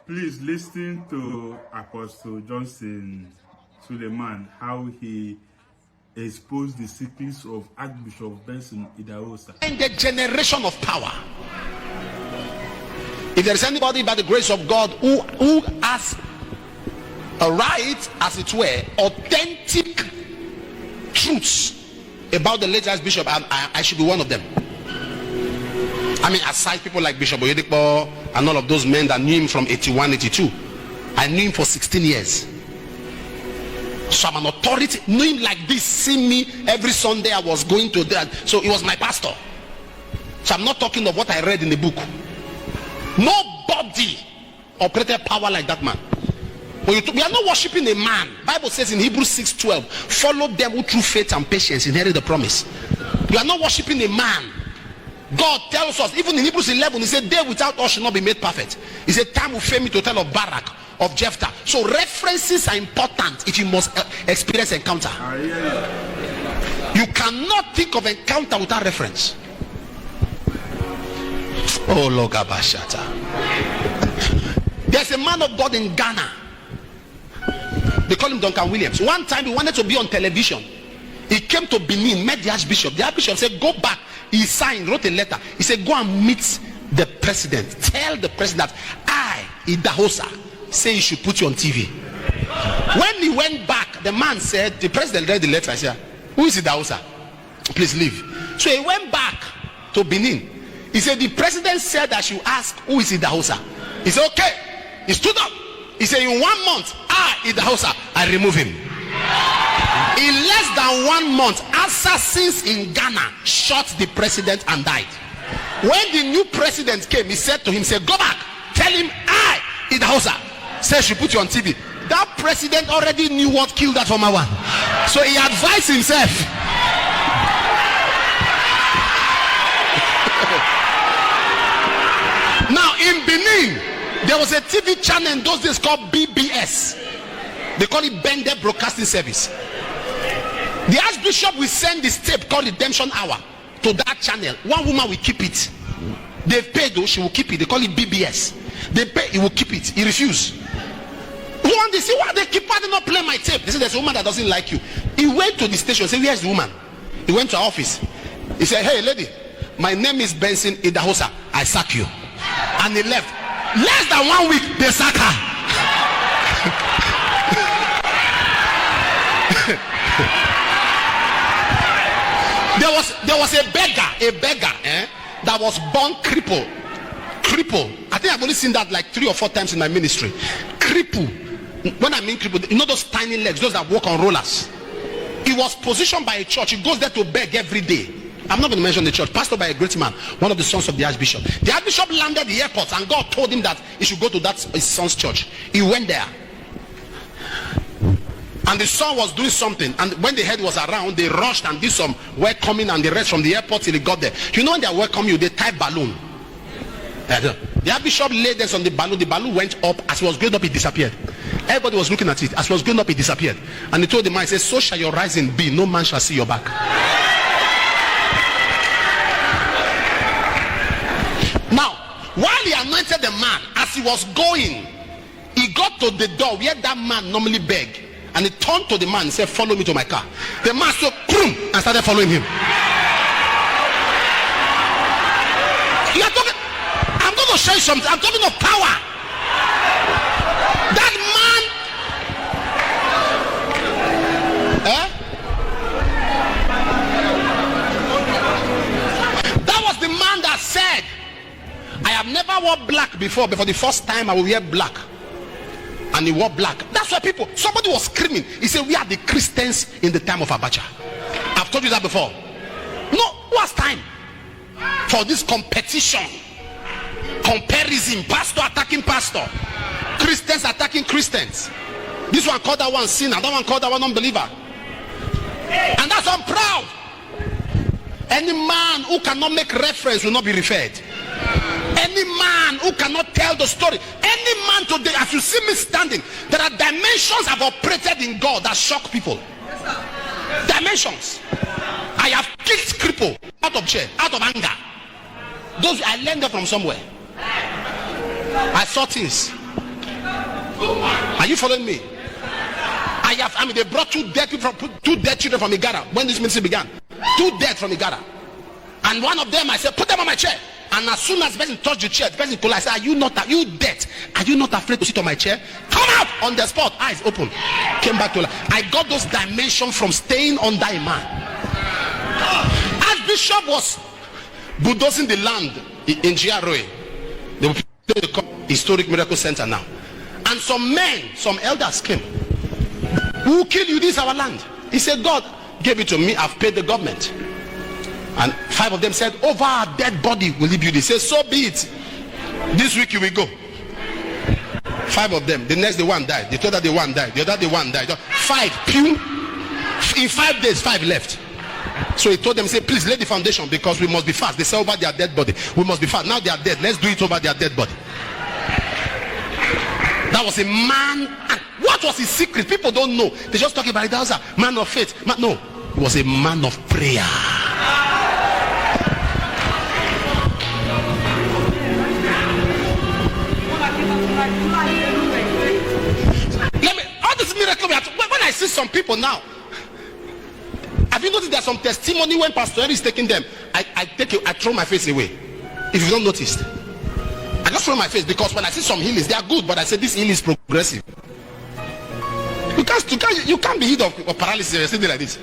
Please listen to Apostle Johnson Suleiman, how he exposed the secrets of Archbishop Bension Idahosa. And the generation of power. If there is anybody by the grace of God who has a right, as it were, authentic truths about the late Archbishop, I should be one of them. I mean, aside people like Bishop Oyedepo and all of those men that knew him from 81, 82. I knew him for 16 years. So I'm an authority. Knew him like this. See me every Sunday. I was going to that. So he was my pastor. So I'm not talking of what I read in the book. Nobody operated power like that man. We are not worshiping a man. Bible says in Hebrews 6:12, follow them who through faith and patience inherit the promise. We are not worshiping a man. God tells us, even in Hebrews 11, he said, they without us should not be made perfect. He said, time will fail me to tell of Barak, of Jephthah. So references are important if you must experience encounter. You cannot think of encounter without reference. Oh, Logabashata. There's a man of God in Ghana. They call him Duncan Williams. One time he wanted to be on television. He came to Benin, met the Archbishop. The Archbishop said, go back. He signed, wrote a letter. He said, go and meet the president. Tell the president that I, Idahosa, say he should put you on TV. When he went back, the man said, the president read the letter. I said, who is Idahosa? Please leave. So he went back to Benin. He said, the president said I should ask, who is Idahosa? He said, okay. He stood up. He said, in 1 month, Idahosa, I remove him. In less than 1 month, assassins in Ghana shot the president and died. When the new president came, he said to him, say, go back, tell him Idahosa says she put you on TV. That president already knew what killed that former one. So he advised himself. Now in Benin, there was a TV channel in those days called BBS. They call it Bended Broadcasting Service. The Archbishop will send this tape called Redemption Hour to that channel. One woman will keep it. They've paid though, she will keep it. They call it BBS. They pay, he will keep it. He refused. One day, say, why they keep on not play my tape? They said, there's a woman that doesn't like you. He went to the station, said, where's the woman? He went to her office. He said, hey lady, my name is Bension Idahosa. I sack you. And he left. Less than 1 week, they sack her. There was a beggar that was born cripple. I think I've only seen that like 3 or 4 times in my ministry. Cripple. When I mean cripple, you know those tiny legs, those that walk on rollers. He was positioned by a church. He goes there to beg every day. I'm not going to mention the church. Pastored by a great man, one of the sons of the Archbishop. The Archbishop landed at the airport and God told him that he should go to that his son's church. He went there. And the son was doing something, and when the head was around, they rushed and did some welcoming and the rest from the airport till he got there. You know when they welcome you, they tie balloon. The Archbishop laid this on the balloon went up. As he was going up, it disappeared. Everybody was looking at it. As he was going up, it disappeared. And he told the man, he said, so shall your rising be, no man shall see your back. Now, while he anointed the man, as he was going, he got to the door where that man normally begged. And he turned to the man and said, follow me to my car. The man said, boom, and started following him. You are talking, I'm going to show you something. I'm talking of power. That man, that was the man that said, I have never worn black before, but for the first time I will wear black. And he wore black. That's why somebody was screaming. He said, we are the Christians in the time of Abacha. I've told you that before. No, who has time for this competition? Comparison. Pastor attacking pastor. Christians attacking Christians. This one called that one sinner. That one called that one unbeliever. And that's why I'm proud. Any man who cannot make reference will not be referred. Any man who cannot tell the story, any man today, as you see me standing, there are dimensions I've operated in God that shock people. Dimensions. I have kicked cripple out of chair, out of anger. Those I learned them from somewhere. I saw things. Are you following me? They brought two dead children from Igara when this ministry began. 2 dead from Igara. And one of them, I said, put them on my chair. And as soon as the person touched the chair, the person collapsed. I said, are you dead? Are you not afraid to sit on my chair? Come out on the spot. Eyes open. Came back to life. I got those dimensions from staying under a man. Archbishop was bulldozing the land in GRA. They will play the historic miracle center now. And some elders came. Who will kill you? This is our land. He said, God gave it to me. I've paid the government. And 5 of them said, over our dead body will he build it. He said, so be it. This week you will go. 5 of them. The next day 1 died. The third day 1 died. The other day 1 died. 5. Pew. In 5 days 5 left. So he told them, say, please lay the foundation because we must be fast. They said over their dead body. We must be fast. Now they are dead. Let's do it over their dead body. That was a man. And what was his secret? People don't know. They just talk about it. That was a man of faith. No, he was a man of prayer. All this miracle. When I see some people now, have you noticed there's some testimony when Pastor Henry is taking them? I throw my face away. If you've not noticed, I just throw my face because when I see some healings, they are good, but I say this healing is progressive. You can't be healed of paralysis and something like this.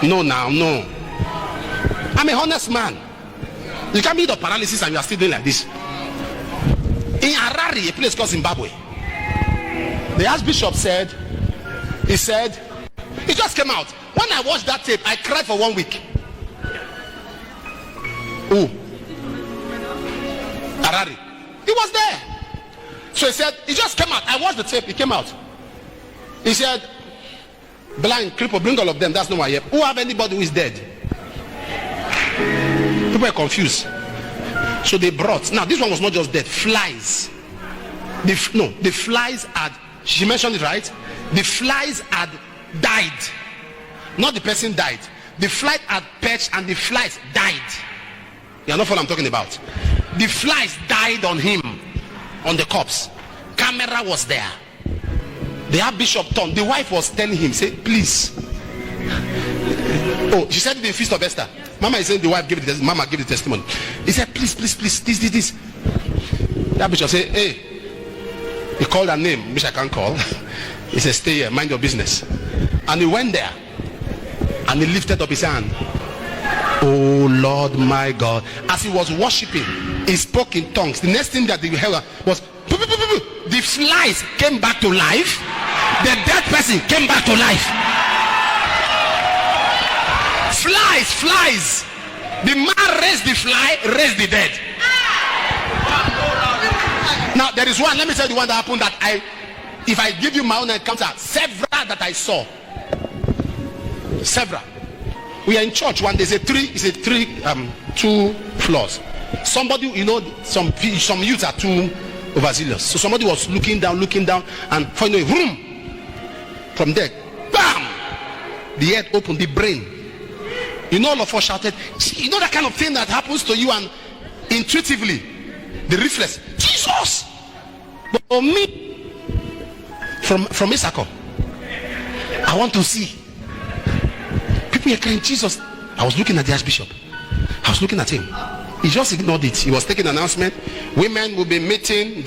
No. I'm a honest man. You can't be healed of paralysis and you are still doing like this. In Harare, a place called Zimbabwe, the Archbishop said, he just came out. When I watched that tape, I cried for 1 week. Who? Harare. He was there. So he said, he just came out. I watched the tape, he came out. He said, blind, cripple, bring all of them. That's not why. Who have anybody who is dead? People are confused. So they brought. Now this one was not just dead. Flies. The flies had. She mentioned it right. The flies had died. Not the person died. The flies had perched and the flies died. You know what I'm talking about. The flies died on him, on the corpse. Camera was there. The Archbishop turned. The wife was telling him, say, please. Oh, she said it in Feast of Esther. Mama is saying the wife gave the Mama gave the testimony. He said, please, this. The Archbishop said, hey. He called her name, which I can't call. He said, stay here, mind your business. And he went there. And he lifted up his hand. Oh Lord my God. As he was worshiping, he spoke in tongues. The next thing that he heard was, the flies came back to life. The dead person came back to life. Flies. The man raised the fly, raised the dead. Now there is one, let me tell you the one that happened that if I give you my own encounter, several that I saw. Several. We are in church one day. It's 2 floors. Somebody, some youths are too overzealous. So somebody was looking down, and finally, vroom, from there, bam, the head opened, the brain. All of us shouted. That kind of thing that happens to you, and intuitively, the reflex, Jesus. But for me, from Isako, I want to see. People are crying, Jesus. I was looking at the Archbishop. I was looking at him. He just ignored it. He was taking an announcement. Women will be meeting.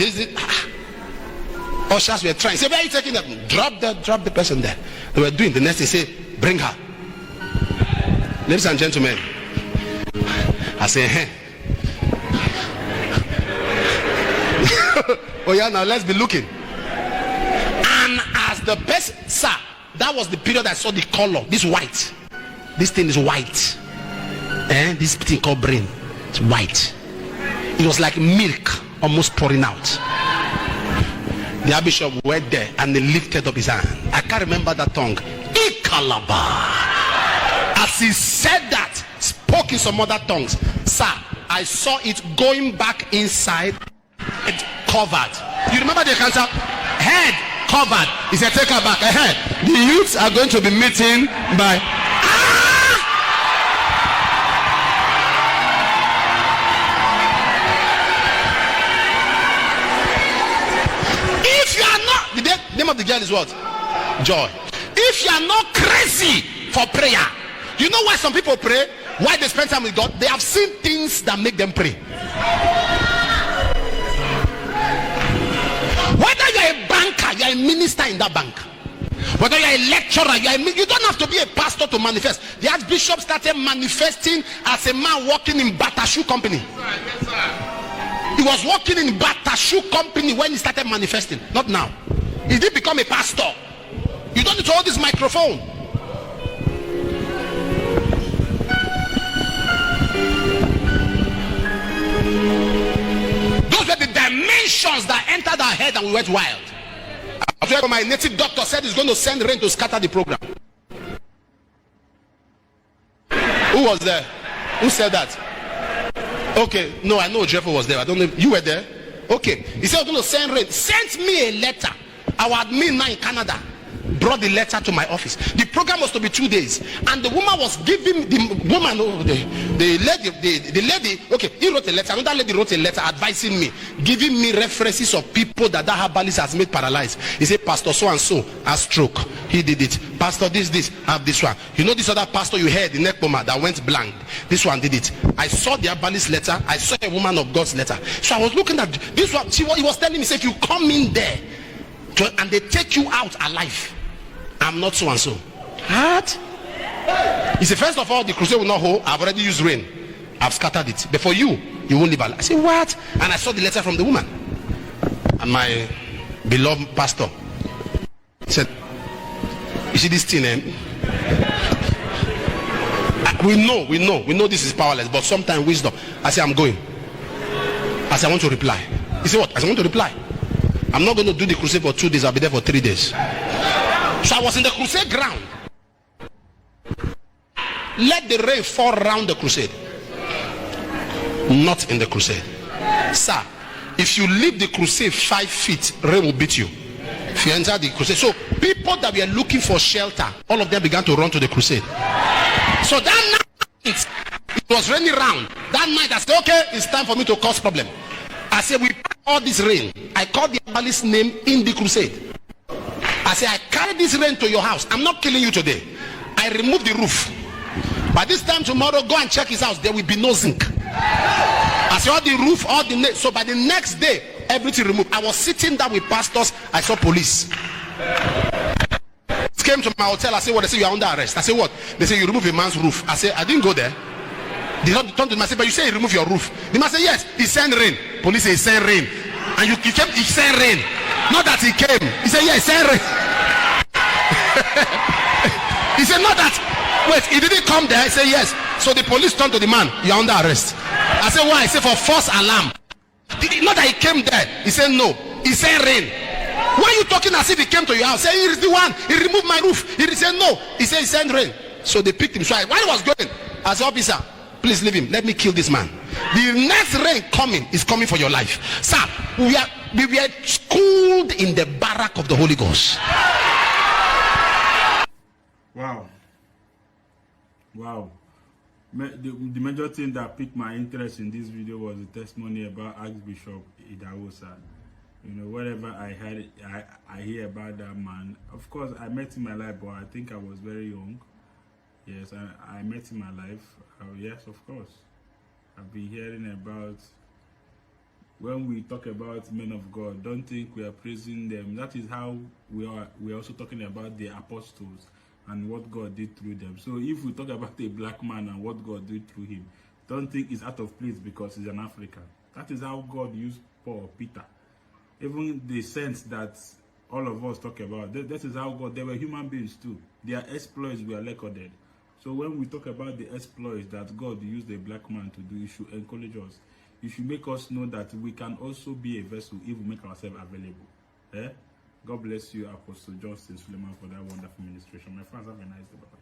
Ushers were trying. Say, where are you taking them? Drop the person there. They were doing the next thing. Say, bring her. Ladies and gentlemen, I say, hey. Oh yeah, now let's be looking. And as the person, sir, that was the period I saw the color. This white. This thing is white. This thing called brain. It's white. It was like milk almost pouring out. The Archbishop went there and he lifted up his hand. I can't remember that tongue. Ikalaba. As he said that, spoke in some other tongues. Sir, I saw it going back inside. Head covered. You remember the cancer? Head covered. He said, take her back. Ahead. The youths are going to be meeting by. If you of the girl is what? Joy. If you are not crazy for prayer, you know why some people pray? Why they spend time with God? They have seen things that make them pray. Whether you're a banker, you're a minister in that bank. Whether you're a lecturer, you don't have to be a pastor to manifest. The Archbishop started manifesting as a man working in Bata Shoe Company. Yes, sir. He was working in Bata Shoe Company when he started manifesting. Not now. He did become a pastor. You don't need to hold this microphone. Those were the dimensions that entered our head and we went wild. After my native doctor said he's going to send rain to scatter the program. Who was there? Who said that? Okay, no, I know Jeffrey was there. I don't know if you were there. Okay, he said he's going to send rain. Sent me a letter. Our admin now in Canada brought the letter to my office. The program was to be 2 days, and the woman was giving the lady. Okay, he wrote a letter. Another lady wrote a letter advising me, giving me references of people that herbalist has made paralyzed. He said, Pastor so and so has stroke. He did it. Pastor this have this one. You know this other pastor you heard in Nekpoma that went blank. This one did it. I saw the herbalist letter. I saw a woman of God's letter. So I was looking at this one. He was telling me, say, if you come in there and they take you out alive, I'm not so and so. What? He said, first of all, the crusade will not hold. I've already used rain. I've scattered it. But for you won't live alive. I said, what? And I saw the letter from the woman. And my beloved pastor said, you see this thing, we know this is powerless, but sometimes wisdom. I said, I'm going. I said, I want to reply. He said, what? I said, I want to reply. I'm not going to do the crusade for 2 days. I'll be there for 3 days. So I was in the crusade ground. Let the rain fall around the crusade, not in the crusade. Sir, if you leave the crusade 5 feet, rain will beat you. If you enter the crusade. So people that were looking for shelter, all of them began to run to the crusade. So that night, it was raining round. That night I said, okay, it's time for me to cause problem. I said, we all this rain. I called the herbalist's name in the crusade. I said, I carry this rain to your house. I'm not killing you today. I remove the roof. By this time tomorrow, go and check his house. There will be no zinc. I said, all the roof, all the so by the next day, everything removed. I was sitting there with pastors. I saw police. Came to my hotel. I said, what? They say you are under arrest. I said, what? They say you remove a man's roof. I said, I didn't go there. They don't turn to me. I said, but you say you remove your roof. The man said, yes, he sent rain. Police say he sent rain. And you came, he sent rain. Not that he came. He said, yeah, he sent rain. He said, not that. Wait, he didn't come there. I said, yes. So the police turned to the man. You're under arrest. I said, why? He said, for false alarm. Not that he came there. He said, no. He said rain. Why are you talking as if he came to your house? Say, he is the one. He removed my roof. He said, no. He said, he sent rain. So they picked him. So while he was going, as officer, please leave him. Let me kill this man. The next rain coming is coming for your life. Sir, we were schooled in the barrack of the Holy Ghost. Wow. The major thing that piqued my interest in this video was the testimony about Archbishop Idahosa. You know, whatever I hear about that man. Of course, I met him in my life, but I think I was very young. Yes, I met him in my life. Yes, of course. I've been hearing about, when we talk about men of God, don't think we are praising them. That is how we are also talking about the apostles and what God did through them. So if we talk about a black man and what God did through him, don't think it's out of place because he's an African. That is how God used Paul, Peter. Even the sense that all of us talk about, that is how God, they were human beings too. Their exploits were recorded. So when we talk about the exploits that God used a black man to do, it should encourage us. It should make us know that we can also be a vessel if we make ourselves available. God bless you, Apostle Suleiman, for that wonderful ministration. My friends, have a nice day. Bye-bye.